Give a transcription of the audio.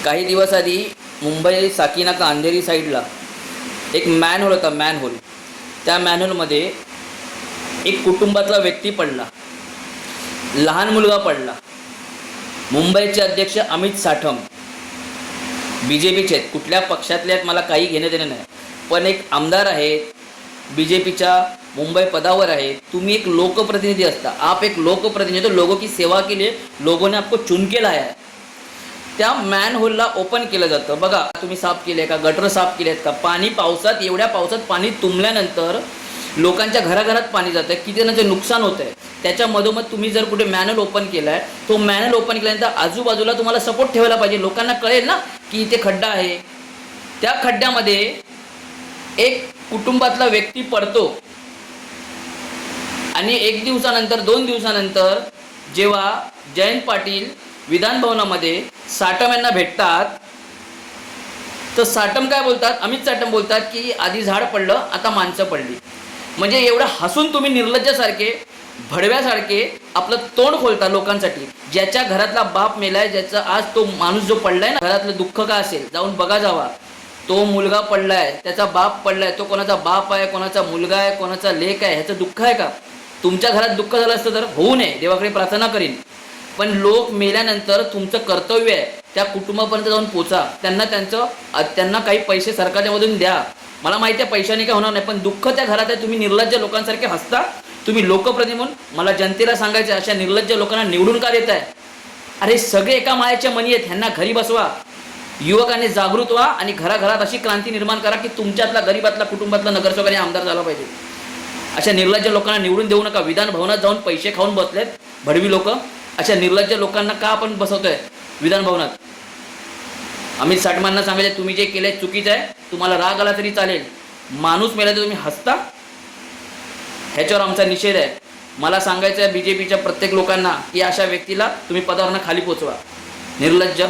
काही दिवस आधी मुंबई साकीनाका अंधेरी साईडला एक मॅनहोल होता. मॅनहोल, त्या मॅनहोलमध्ये एक कुटुंबातला व्यक्ती पडला, लहान मुलगा पडला. मुंबईचे अध्यक्ष अमित साठम BJPचे आहेत, कुठल्या पक्षातले आहेत मला काही घेणं देणं नाही, पण एक आमदार आहेत, BJPच्या मुंबई पदावर आहे. तुम्ही एक लोकप्रतिनिधी असता, आप एक लोकप्रतिनिधी, तो लोगों की सेवा के लिए लोगों ने आपको चुन के लाया है. त्या मॅनहोलला ओपन केलं जातं. बघा, तुम्ही साफ केले का, गटर साफ केले आहेत का, पाणी पावसात, एवढ्या पावसात पाणी तुंबल्यानंतर लोकांच्या घराघरात पाणी जातं, किती जणांचं नुकसान होतं आहे. त्याच्या मधोमध तुम्ही जर कुठे मॅनहोल ओपन केला आहे, तो मॅनहोल ओपन केल्यानंतर आजूबाजूला तुम्हाला सपोर्ट ठेवायला पाहिजे. लोकांना कळेल ना की इथे खड्डा आहे. त्या खड्ड्यामध्ये एक कुटुंबातला व्यक्ती पडतो आणि 1 दिवसानंतर 2 दिवसानंतर जेव्हा जयंत पाटील विधानभवनामध्ये साटम यांना भेटतात, तर साटम काय बोलतात, अमित साटम बोलतात की आधी झाड पडलं, आता माणसं पडली. म्हणजे एवढं हसून तुम्ही निर्लज्जासारखे, भडव्यासारखे आपलं तोंड खोलता लोकांसाठी. ज्याच्या घरातला बाप मेलाय, ज्याचा आज तो माणूस जो पडलाय ना, घरातलं दुःख का असेल, जाऊन बघा जावा. तो मुलगा पडलाय, त्याचा बाप पडलाय, तो कोणाचा बाप आहे, कोणाचा मुलगा आहे, कोणाचा लेक आहे, ह्याचं दुःख आहे का? तुमच्या घरात दुःख झालं असतं तर होऊ नये, देवाकडे प्रार्थना करीन. पण लोक मेल्यानंतर तुमचं कर्तव्य आहे त्या कुटुंबापर्यंत जाऊन पोचा, त्यांना काही पैसे सरकारच्या मधून द्या. मला माहिती आहे पैशाने काय होणार नाही, पण दुःख त्या घरात आहे. तुम्ही निर्लज्ज लोकांसारखे हसता. तुम्ही लोकप्रतिनिधी म्हणून मला जनतेला सांगायचं, अशा निर्लज्ज लोकांना निवडून का देताय? अरे सगळे एका माळ्याच्या मणी आहेत, ह्यांना घरी बसवा. युवकांनी जागृत व्हा आणि घराघरात अशी क्रांती निर्माण करा की तुमच्यातला गरीबातला कुटुंबातला नगरसेवक आणि आमदार झाला पाहिजे. अशा निर्लज्ज लोकांना निवडून देऊ नका. विधान भवनात जाऊन पैसे खाऊन बसलेत भडवी लोक. अशा निर्लज्ज लोकांना का आपण बसवतोय विधान भवनात? अमित साटमांना सांगायचं, तुम्ही जे केलंय चुकीचं आहे. तुम्हाला राग आला तरी चालेल, माणूस मेला तर तुम्ही हसता, ह्याच्यावर आमचा निषेध आहे. मला सांगायचं आहे BJPच्या प्रत्येक लोकांना की अशा व्यक्तीला तुम्ही पदावरनं खाली पोचवा. निर्लज्ज.